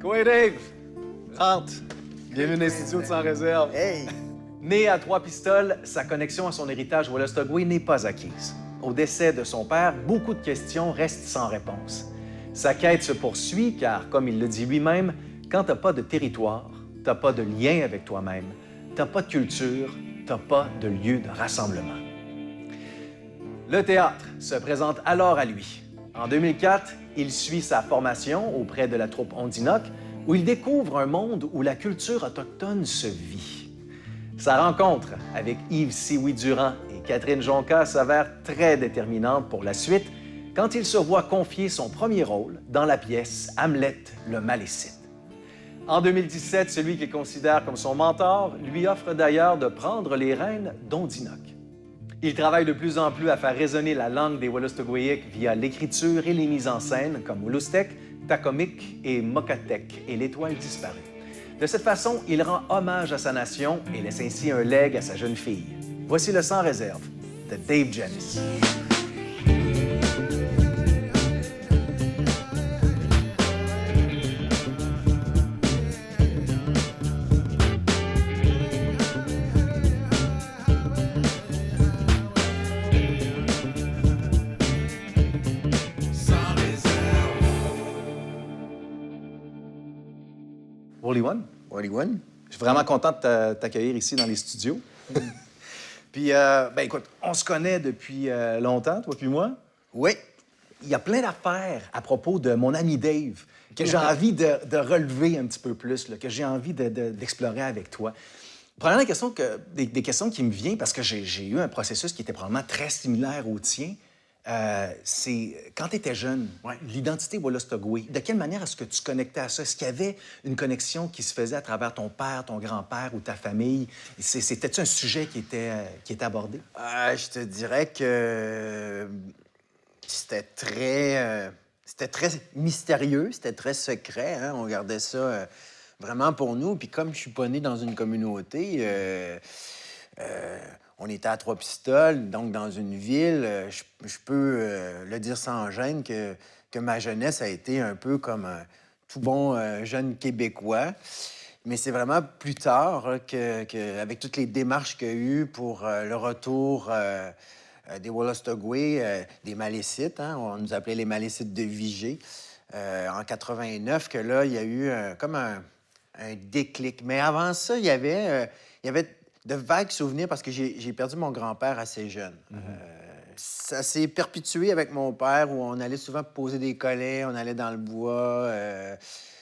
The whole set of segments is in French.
Quoi, Dave? Rentre. Bienvenue dans l'Institut de Sans Réserve. Hey! Né à Trois-Pistoles, sa connexion à son héritage Wolastoqey n'est pas acquise. Au décès de son père, beaucoup de questions restent sans réponse. Sa quête se poursuit car, comme il le dit lui-même, quand t'as pas de territoire, t'as pas de lien avec toi-même, t'as pas de culture, t'as pas de lieu de rassemblement. Le théâtre se présente alors à lui. En 2004, il suit sa formation auprès de la troupe Ondinoc, où il découvre un monde où la culture autochtone se vit. Sa rencontre avec Yves Sioui-Durand et Catherine Jonca s'avère très déterminante pour la suite quand il se voit confier son premier rôle dans la pièce Hamlet le Malécite. En 2017, celui qu'il considère comme son mentor lui offre d'ailleurs de prendre les rênes d'Ondinoc. Il travaille de plus en plus à faire résonner la langue des Wolastoqeyik via l'écriture et les mises en scène comme Wolastoq, Takomik et Mokattek et l'Étoile disparue. De cette façon, il rend hommage à sa nation et laisse ainsi un legs à sa jeune fille. Voici le Sans Réserve de Dave Janis. Wally One, Wally One? je suis vraiment content de t'accueillir ici dans les studios. Puis, écoute, on se connaît depuis longtemps, toi puis moi. Oui. Il y a plein d'affaires à propos de mon ami Dave que j'ai envie de relever un petit peu plus, là, que j'ai envie d'explorer avec toi. Premièrement, des questions qui me viennent, parce que j'ai eu un processus qui était probablement très similaire au tien, c'est quand tu étais jeune, l'identité Wolastoqey, de quelle manière est-ce que tu connectais à ça? Est-ce qu'il y avait une connexion qui se faisait à travers ton père, ton grand-père ou ta famille? C'était-tu un sujet qui était abordé? Je te dirais que c'était très mystérieux, c'était très secret. Hein? On gardait ça vraiment pour nous. Puis comme je suis pas né dans une communauté, on était à Trois-Pistoles, donc dans une ville. Je peux le dire sans gêne que ma jeunesse a été un peu comme tout bon jeune Québécois. Mais c'est vraiment plus tard avec toutes les démarches qu'il y a eu pour le retour des Wolastoqey, des Malécites, hein, on nous appelait les Malécites de Vigée, en 89, que là, il y a eu comme un déclic. Mais avant ça, il y avait de vagues souvenirs parce que j'ai perdu mon grand-père assez jeune. Ça s'est perpétué avec mon père où on allait souvent poser des collets, on allait dans le bois.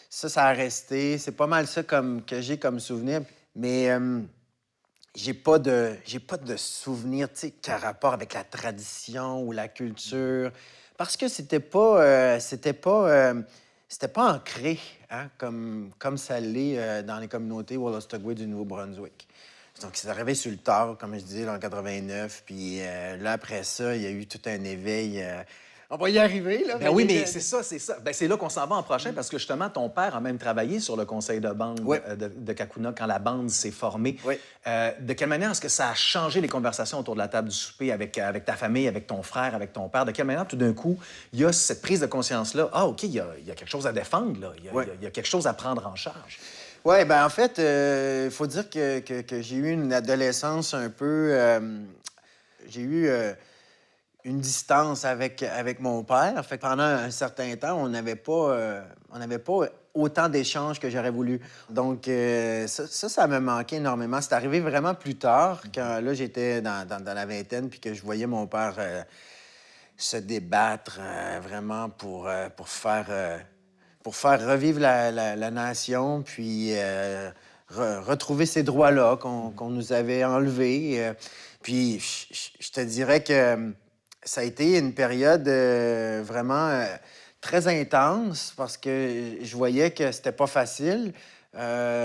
Ça a resté. C'est pas mal ça que j'ai comme souvenir. Mais j'ai pas de souvenir, tu sais, qui a rapport avec la tradition ou la culture. Parce que c'était pas ancré, hein, comme ça l'est dans les communautés Wolastoqey du Nouveau-Brunswick. Donc, c'est arrivé sur le tard, comme je disais, en 89. Puis là, après ça, il y a eu tout un éveil. On va y arriver, là. Ben oui, mais c'est ça. Ben, c'est là qu'on s'en va en prochain, parce que justement, ton père a même travaillé sur le conseil de bande de Kakuna quand la bande s'est formée. Oui. De quelle manière est-ce que ça a changé les conversations autour de la table du souper avec ta famille, avec ton frère, avec ton père? De quelle manière, tout d'un coup, il y a cette prise de conscience-là? Ah, OK, il y a quelque chose à défendre, là. Il y a quelque chose à prendre en charge. Oui, ben en fait, il faut dire que j'ai eu une adolescence un peu... j'ai eu une distance avec mon père. Fait que pendant un certain temps, on n'avait pas autant d'échanges que j'aurais voulu. Donc, ça me manquait énormément. C'est arrivé vraiment plus tard, quand là, j'étais dans la vingtaine, puis que je voyais mon père se débattre vraiment pour faire revivre la nation, puis retrouver ces droits-là qu'on nous avait enlevés. Puis je te dirais que ça a été une période vraiment très intense parce que je voyais que c'était pas facile.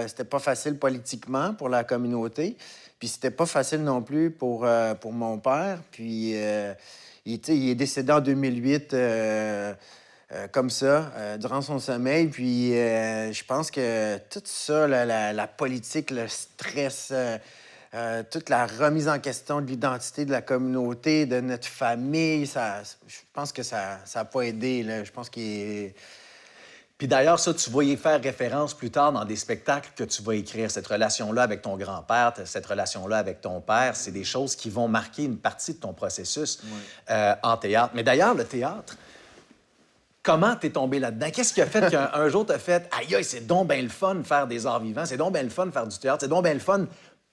C'était pas facile politiquement pour la communauté. Puis c'était pas facile non plus pour mon père. Puis il est décédé en 2008 comme ça, durant son sommeil. Puis je pense que tout ça, la politique, le stress, toute la remise en question de l'identité de la communauté, de notre famille, je pense que ça n'a pas aidé. Là. Je pense qu'il est... Puis d'ailleurs, ça, tu vas y faire référence plus tard dans des spectacles que tu vas écrire. Cette relation-là avec ton grand-père, cette relation-là avec ton père, c'est des choses qui vont marquer une partie de ton processus en théâtre. Mais d'ailleurs, le théâtre, comment t'es tombé là-dedans? Qu'est-ce qui a fait qu'un jour t'as fait « Aïe, aïe, c'est donc bien le fun de faire des arts vivants, c'est donc bien le fun de faire du théâtre, c'est donc bien le fun de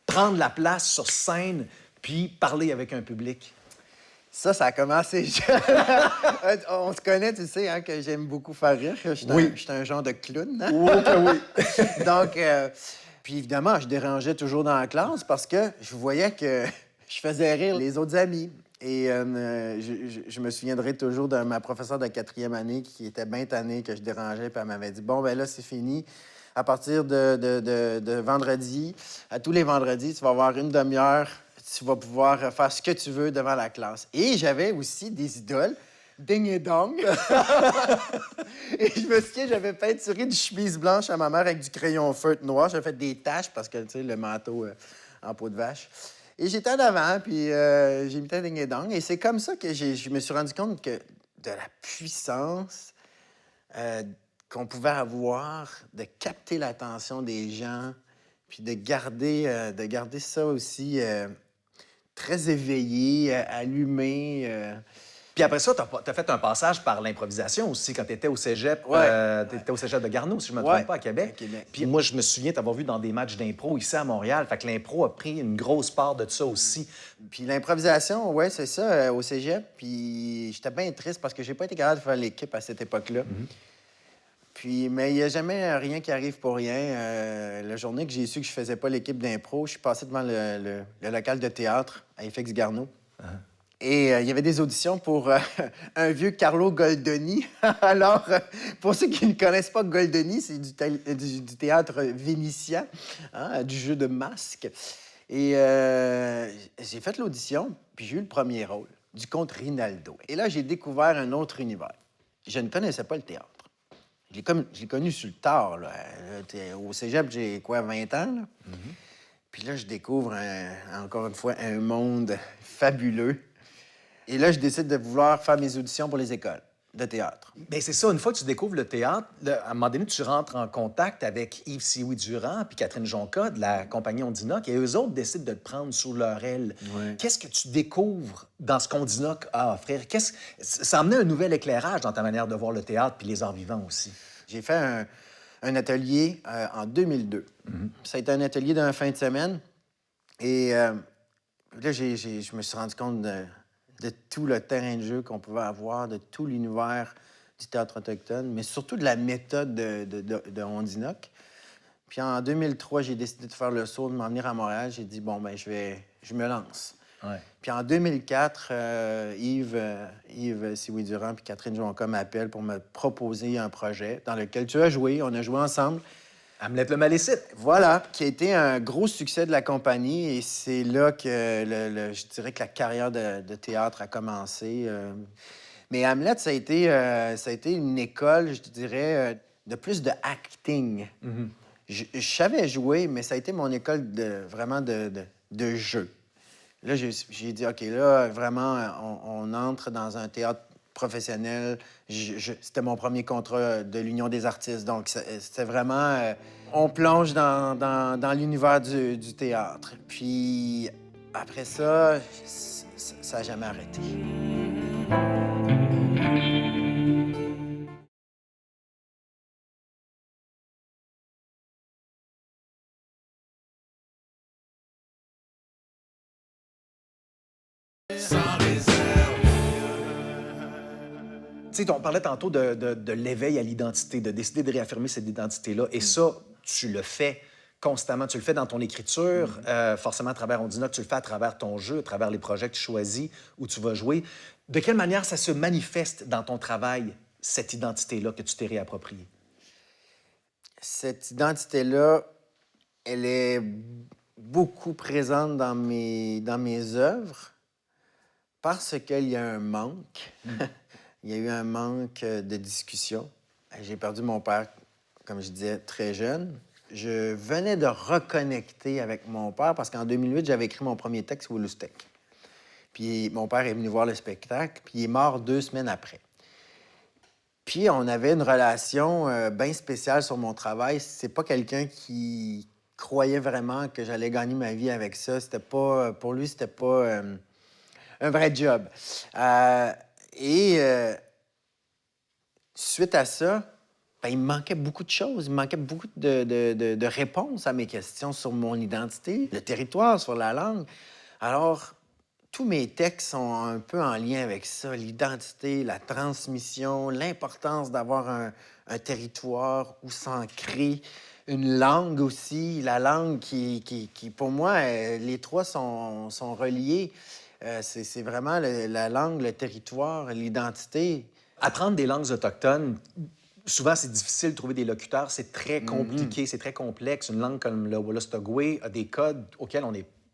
prendre la place sur scène puis parler avec un public? » Ça a commencé jeune. On se connaît, tu sais, hein, que j'aime beaucoup faire rire. Je suis un genre de clown. Hein? Oui, oui. Donc, puis évidemment, je dérangeais toujours dans la classe parce que je voyais que je faisais rire les autres amis. Et je me souviendrai toujours de ma professeure de 4e année qui était bien tannée que je dérangeais, puis elle m'avait dit « Bon, ben là, c'est fini. À partir de vendredi, à tous les vendredis, tu vas avoir une demi-heure. Tu vas pouvoir faire ce que tu veux devant la classe. » Et j'avais aussi des idoles, Ding et Dong. Et je me souviens, j'avais peinturé du chemise blanche à ma mère avec du crayon feutre noir. J'avais fait des taches parce que, tu sais, le manteau en peau de vache. Et j'étais en avant, puis j'imitais Ding et Dong. Et c'est comme ça que je me suis rendu compte que de la puissance qu'on pouvait avoir de capter l'attention des gens, puis de garder ça aussi très éveillé, allumé. Puis après ça, t'as fait un passage par l'improvisation aussi quand t'étais au cégep. Ouais. T'étais au cégep de Garneau, si je me Ouais. trompe pas, à Québec. À Québec. Puis moi, je me souviens t'avoir vu dans des matchs d'impro ici à Montréal. Fait que l'impro a pris une grosse part de ça aussi. Puis l'improvisation, ouais, c'est ça, au cégep. Puis j'étais bien triste parce que j'ai pas été capable de faire l'équipe à cette époque-là. Puis, mais il n'y a jamais rien qui arrive pour rien. La journée que j'ai su que je faisais pas l'équipe d'impro, je suis passé devant le local de théâtre à FX Garneau. Et il y avait des auditions pour un vieux Carlo Goldoni. Alors, pour ceux qui ne connaissent pas Goldoni, c'est du théâtre vénitien, hein, du jeu de masques. Et j'ai fait l'audition, puis j'ai eu le premier rôle, du comte Rinaldo. Et là, j'ai découvert un autre univers. Je ne connaissais pas le théâtre. Je l'ai connu sur le tard. Là. Au cégep, j'ai 20 ans. Là? Puis là, je découvre, encore une fois, un monde fabuleux. Et là, je décide de vouloir faire mes auditions pour les écoles de théâtre. Bien, c'est ça. Une fois que tu découvres le théâtre, là, à un moment donné, tu rentres en contact avec Yves Sioui-Durand puis Catherine Jonca de la compagnie Ondinoc et eux autres décident de te prendre sous leur aile. Ouais. Qu'est-ce que tu découvres dans ce qu'Ondinoc a à offrir? Ça a amené un nouvel éclairage dans ta manière de voir le théâtre puis les arts vivants aussi. J'ai fait un atelier en 2002. Ça a été un atelier d'une fin de semaine. Et là, je me suis rendu compte de tout le terrain de jeu qu'on pouvait avoir, de tout l'univers du théâtre autochtone, mais surtout de la méthode de Ondinoc. Puis en 2003, j'ai décidé de faire le saut, de m'en venir à Montréal. J'ai dit, bon, ben je me lance. Ouais. Puis en 2004, Yves Sioui-Durand puis Catherine Jonca m'appellent pour me proposer un projet dans lequel tu as joué. On a joué ensemble. Hamlet le Malécite. Voilà, qui a été un gros succès de la compagnie. Et c'est là que je dirais que la carrière de théâtre a commencé. Mais Hamlet, ça a été une école, je dirais, de plus de acting. Je savais jouer, mais ça a été mon école vraiment de jeu. Là, j'ai dit, OK, là, vraiment, on entre dans un théâtre professionnel. C'était mon premier contrat de l'Union des artistes. Donc, c'était vraiment... on plonge dans l'univers du théâtre. Puis, après ça, ça n'a jamais arrêté. Tu sais, on parlait tantôt de l'éveil à l'identité, de décider de réaffirmer cette identité-là. Et ça, tu le fais constamment. Tu le fais dans ton écriture, forcément à travers Ondinoc, tu le fais à travers ton jeu, à travers les projets que tu choisis, où tu vas jouer. De quelle manière ça se manifeste dans ton travail, cette identité-là que tu t'es réappropriée? Cette identité-là, elle est beaucoup présente dans mes œuvres parce qu'il y a un manque. Il y a eu un manque de discussion. J'ai perdu mon père, comme je disais, très jeune. Je venais de reconnecter avec mon père parce qu'en 2008, j'avais écrit mon premier texte, Wolusteq. Puis mon père est venu voir le spectacle, puis il est mort 2 semaines après. Puis on avait une relation bien spéciale sur mon travail. C'est pas quelqu'un qui croyait vraiment que j'allais gagner ma vie avec ça. C'était pas, pour lui, c'était pas un vrai job. Euh, et suite à ça, ben, il me manquait beaucoup de choses. Il me manquait beaucoup de réponses à mes questions sur mon identité, le territoire, sur la langue. Alors, tous mes textes sont un peu en lien avec ça, l'identité, la transmission, l'importance d'avoir un territoire où s'ancrer, une langue aussi, la langue qui pour moi, les trois sont reliés. C'est vraiment la langue, le territoire, l'identité. Apprendre des langues autochtones, souvent, c'est difficile de trouver des locuteurs. C'est très compliqué, c'est très complexe. Une langue comme le Wolastoqey a des codes auxquels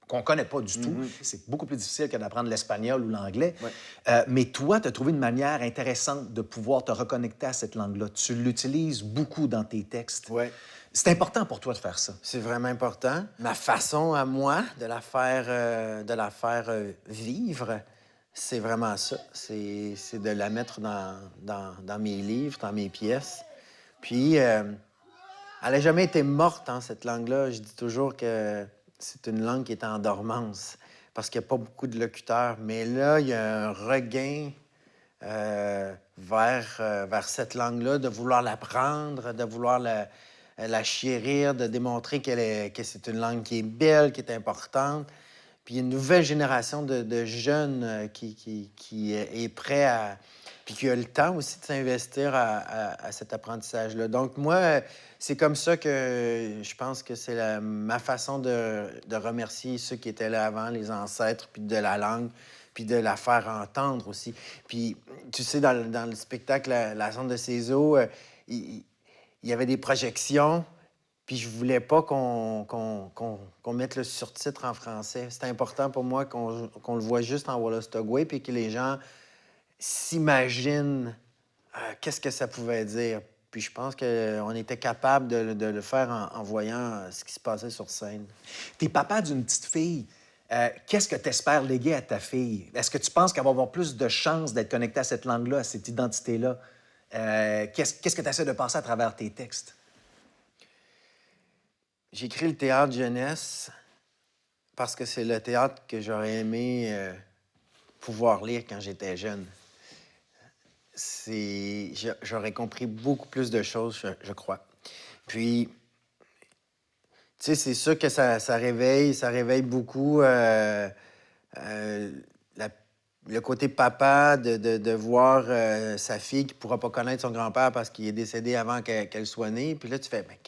qu'on ne connaît pas du tout. C'est beaucoup plus difficile que d'apprendre l'espagnol ou l'anglais. Ouais. Mais toi, tu as trouvé une manière intéressante de pouvoir te reconnecter à cette langue-là. Tu l'utilises beaucoup dans tes textes. Ouais. C'est important pour toi de faire ça. C'est vraiment important. Ma façon à moi de la faire vivre, c'est vraiment ça. C'est de la mettre dans mes livres, dans mes pièces. Puis, elle n'a jamais été morte, hein, cette langue-là. Je dis toujours que c'est une langue qui est en dormance parce qu'il n'y a pas beaucoup de locuteurs. Mais là, il y a un regain vers cette langue-là, de vouloir l'apprendre, de vouloir la chérir, de démontrer que c'est une langue qui est belle, qui est importante. Puis il y a une nouvelle génération de jeunes qui est prêt à... Puis qui a le temps aussi de s'investir à cet apprentissage-là. Donc moi, c'est comme ça que je pense que c'est ma façon de remercier ceux qui étaient là avant, les ancêtres, puis de la langue, puis de la faire entendre aussi. Puis, tu sais, dans le spectacle La Sonde de Cézanne, il y avait des projections, puis je voulais pas qu'on mette le surtitre en français. C'était important pour moi qu'on le voit juste en Wolastoqey, puis que les gens s'imaginent qu'est-ce que ça pouvait dire. Puis je pense qu'on était capable de le faire en voyant ce qui se passait sur scène. T'es papa d'une petite fille. Qu'est-ce que tu espères léguer à ta fille? Est-ce que tu penses qu'elle va avoir plus de chances d'être connectée à cette langue-là, à cette identité-là? Qu'est-ce que tu essaies de passer à travers tes textes? J'écris le théâtre jeunesse parce que c'est le théâtre que j'aurais aimé pouvoir lire quand j'étais jeune. J'aurais compris beaucoup plus de choses, je crois. Puis, tu sais, c'est sûr que ça réveille beaucoup le côté papa de voir sa fille qui ne pourra pas connaître son grand-père parce qu'il est décédé avant qu'elle soit née. Puis là, tu fais, mais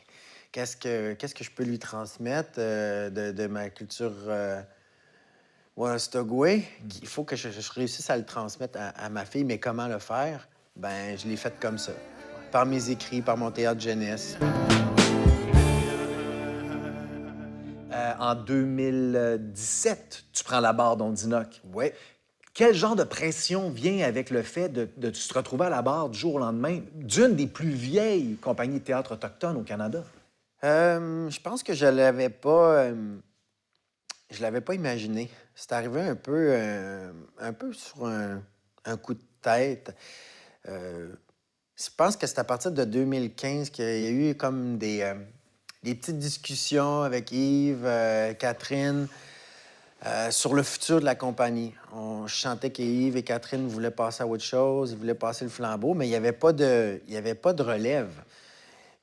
qu'est-ce que je peux lui transmettre de ma culture Wolastoqey? Il faut que je réussisse à le transmettre à ma fille, mais comment le faire? Ben, je l'ai fait comme ça, par mes écrits, par mon théâtre jeunesse. En 2017, tu prends la barre d'Ondinoque. Oui. Quel genre de pression vient avec le fait de se retrouver à la barre du jour au lendemain d'une des plus vieilles compagnies de théâtre autochtones au Canada? Je pense que je l'avais pas imaginé. C'est arrivé un peu sur un coup de tête. Je pense que c'est à partir de 2015 qu'il y a eu comme des petites discussions avec Yves, Catherine, sur le futur de la compagnie. Je sentais qu'Yves et Catherine voulaient passer à autre chose, ils voulaient passer le flambeau, mais il n'y avait pas de relève.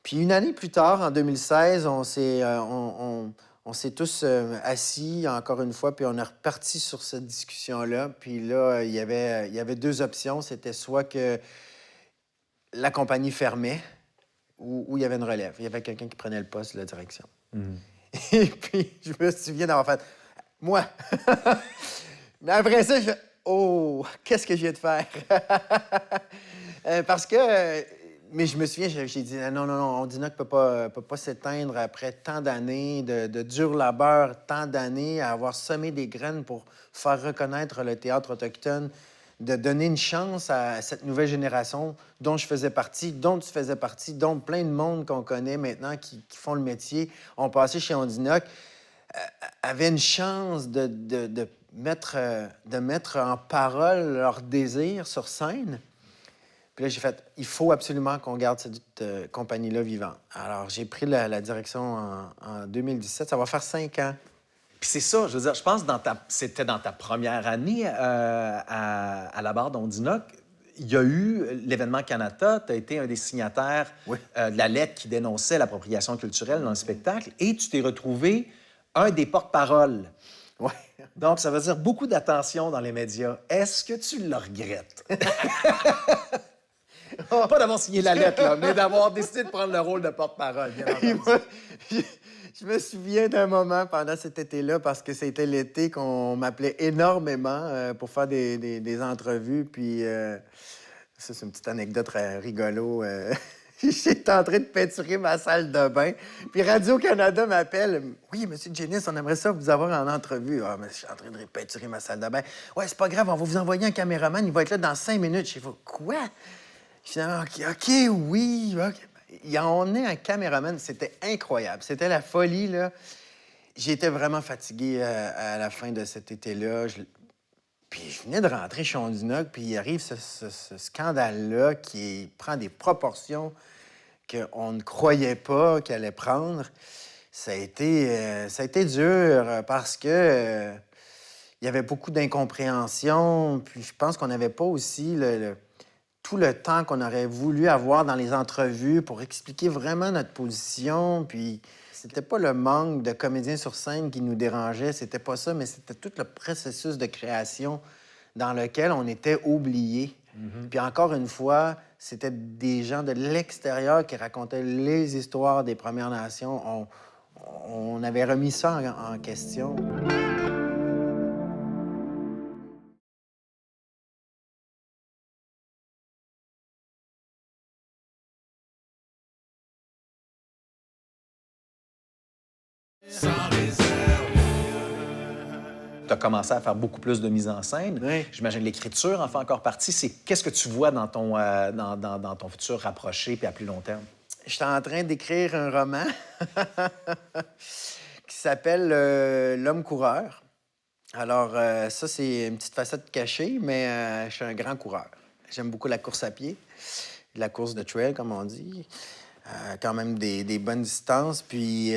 Puis une année plus tard, en 2016, on s'est tous assis encore une fois, puis on est reparti sur cette discussion-là. Puis là, il y avait deux options. C'était soit que la compagnie fermait ou il y avait une relève. Il y avait quelqu'un qui prenait le poste de la direction. Et puis, je me souviens d'avoir fait « Moi! » Mais après ça, je fais « Oh, qu'est-ce que je viens de faire? » Parce que... mais je me souviens, j'ai dit « Non, Ondinoque ne peut pas s'éteindre après tant d'années de dur labeur, tant d'années à avoir semé des graines pour faire reconnaître le théâtre autochtone, de donner une chance à cette nouvelle génération dont je faisais partie, dont tu faisais partie, dont plein de monde qu'on connaît maintenant qui font le métier, ont passé chez Ondinoque, avaient une chance de mettre en parole leur désir sur scène. Puis là, j'ai fait, il faut absolument qu'on garde cette compagnie-là vivante. Alors, j'ai pris la direction en 2017. Ça va faire 5 ans. Puis c'est ça, je veux dire, je pense que c'était dans ta première année à la barre d'Ondinoc. Il y a eu l'événement Canada, tu as été un des signataires Oui. De la lettre qui dénonçait l'appropriation culturelle dans le spectacle et tu t'es retrouvé un des porte-parole. Ouais. Donc, ça veut dire beaucoup d'attention dans les médias. Est-ce que tu le regrettes? Pas d'avoir signé la lettre, là, mais d'avoir décidé de prendre le rôle de porte-parole, bien Et entendu. moi, je me souviens d'un moment pendant cet été-là, parce que c'était l'été qu'on m'appelait énormément pour faire des entrevues. Puis, ça, c'est une petite anecdote rigolo. J'étais en train de peinturer ma salle de bain. Puis Radio-Canada m'appelle. Oui, monsieur Genis, on aimerait ça vous avoir en entrevue. Ah, mais je suis en train de peinturer ma salle de bain. Ouais, c'est pas grave, on va vous envoyer un caméraman. Il va être là dans 5 minutes. Je fais, quoi? Finalement, OK, oui. OK. On est un caméraman. C'était incroyable. C'était la folie, là. J'étais vraiment fatigué à la fin de cet été-là. Puis je venais de rentrer chez Ondinoc, puis il arrive ce scandale-là qui prend des proportions qu'on ne croyait pas qu'il allait prendre. Ça a été dur parce que il y avait beaucoup d'incompréhension. Puis je pense qu'on n'avait pas aussi tout le temps qu'on aurait voulu avoir dans les entrevues pour expliquer vraiment notre position. Puis c'était pas le manque de comédiens sur scène qui nous dérangeait, c'était pas ça, mais c'était tout le processus de création dans lequel on était oubliés. Puis encore une fois, c'était des gens de l'extérieur qui racontaient les histoires des Premières Nations. On avait remis ça en question. Tu as commencé à faire beaucoup plus de mise en scène. Oui. J'imagine que l'écriture en fait encore partie. Qu'est-ce que tu vois dans ton futur rapproché puis à plus long terme? J'étais en train d'écrire un roman qui s'appelle L'homme coureur. Alors, ça, c'est une petite facette cachée, mais je suis un grand coureur. J'aime beaucoup la course à pied, la course de trail, comme on dit. Quand même des bonnes distances. Puis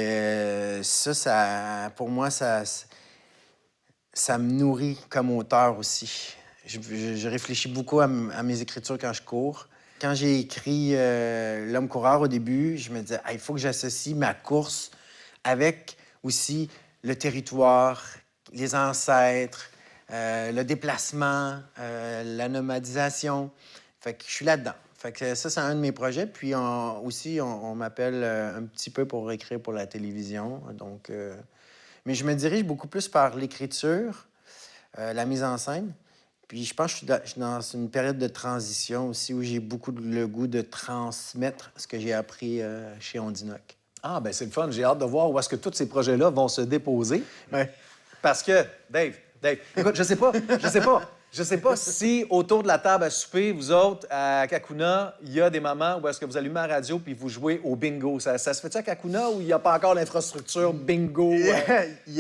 ça, pour moi, ça me nourrit comme auteur aussi. Je réfléchis beaucoup à mes écritures quand je cours. Quand j'ai écrit L'homme coureur au début, je me disais, il faut que j'associe ma course avec aussi le territoire, les ancêtres, le déplacement, la nomadisation. Fait que je suis là-dedans. Fait que ça, c'est un de mes projets. Puis aussi, on m'appelle un petit peu pour écrire pour la télévision. Donc, mais je me dirige beaucoup plus par l'écriture, la mise en scène. Puis je pense que je suis dans une période de transition aussi où j'ai beaucoup le goût de transmettre ce que j'ai appris chez Ondinoc. Ah, ben c'est le fun. J'ai hâte de voir où est-ce que tous ces projets-là vont se déposer. Ouais. Parce que, Dave, écoute, je sais pas si autour de la table à souper, vous autres, à Kakuna, il y a des moments où est-ce que vous allumez la radio puis vous jouez au bingo. Ça se fait-tu à Kakuna ou il n'y a pas encore l'infrastructure bingo?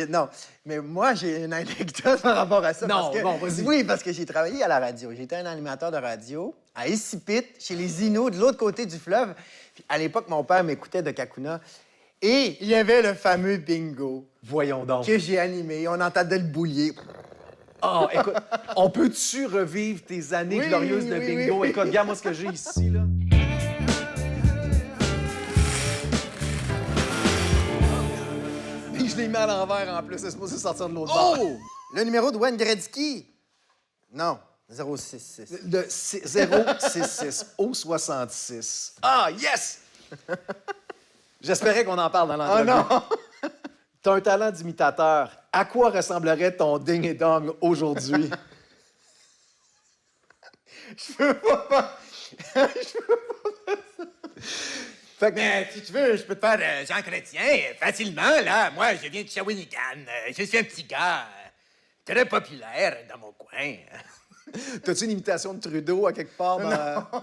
Non, mais moi, j'ai une anecdote par rapport à ça. Non, parce que, bon, vas-y. Oui, parce que j'ai travaillé à la radio. J'étais un animateur de radio à Issipit, chez les Inuits, de l'autre côté du fleuve. Puis à l'époque, mon père m'écoutait de Kakuna. Et il y avait le fameux bingo Voyons donc. que j'ai animé. On entendait le boulier. Oh, écoute, on peut-tu revivre tes années Oui, glorieuses de oui, bingo? oui. Écoute, regarde moi ce que j'ai ici, là. Puis je l'ai mis à l'envers en plus, c'est supposé sortir de l'autre bord. Oh! Le numéro de Wayne Gretzky. Non, 066. De 066 au 66. Ah, yes! J'espérais qu'on en parle dans Oh l'entrevue. non! T'as un talent d'imitateur. À quoi ressemblerait ton ding et dong aujourd'hui? Je peux pas. Fait que, Mais si tu veux, je peux te faire Jean Chrétien facilement, là. Moi, je viens de Shawinigan. Je suis un petit gars très populaire dans mon coin. t'as-tu une imitation de Trudeau à quelque part?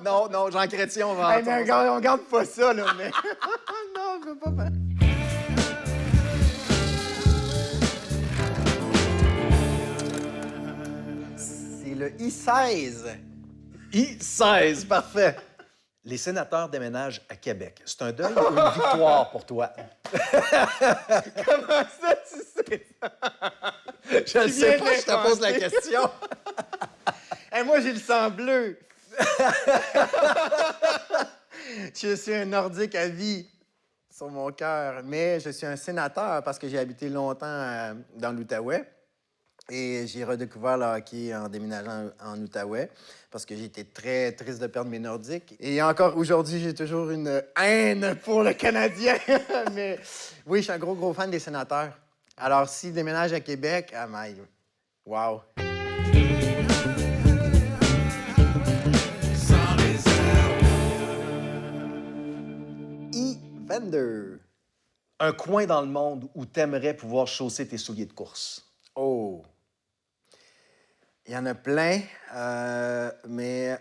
Non, Jean Chrétien, on va Hey, mais entendre. on garde pas ça, là, mais... non, je peux pas faire... C'est le I-16. I-16, parfait. Les sénateurs déménagent à Québec. C'est un deuil ou une victoire pour toi? Comment ça, tu sais ça? Je ne sais pas, je te pose la question. Hey, moi, j'ai le sang bleu. Je suis un Nordique à vie sur mon cœur, mais je suis un sénateur parce que j'ai habité longtemps dans l'Outaouais. Et j'ai redécouvert le hockey en déménageant en Outaouais parce que j'étais très triste de perdre mes Nordiques. Et encore aujourd'hui, j'ai toujours une haine pour le Canadien. Mais oui, je suis un gros fan des sénateurs. Alors, s'ils déménagent à Québec, ah my... Wow! E-Vendor. Un coin dans le monde où tu aimerais pouvoir chausser tes souliers de course. Oh! Il y en a plein, mais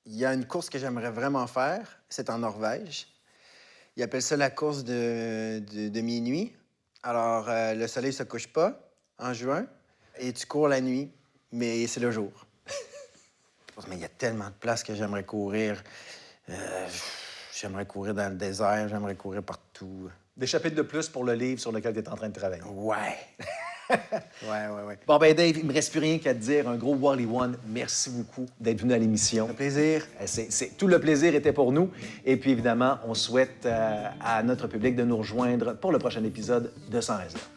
il y a une course que j'aimerais vraiment faire. C'est en Norvège. Ils appellent ça la course de minuit. Alors, le soleil ne se couche pas en juin et tu cours la nuit, mais c'est le jour. Mais il y a tellement de places que j'aimerais courir. J'aimerais courir dans le désert, j'aimerais courir partout. Des chapitres de plus pour le livre sur lequel tu es en train de travailler. Ouais. Ouais. Bon, ben Dave, il me reste plus rien qu'à te dire. Un gros Wally One, merci beaucoup d'être venu à l'émission. Un plaisir. Tout le plaisir était pour nous. Et puis, évidemment, on souhaite à notre public de nous rejoindre pour le prochain épisode de Sans Réserve.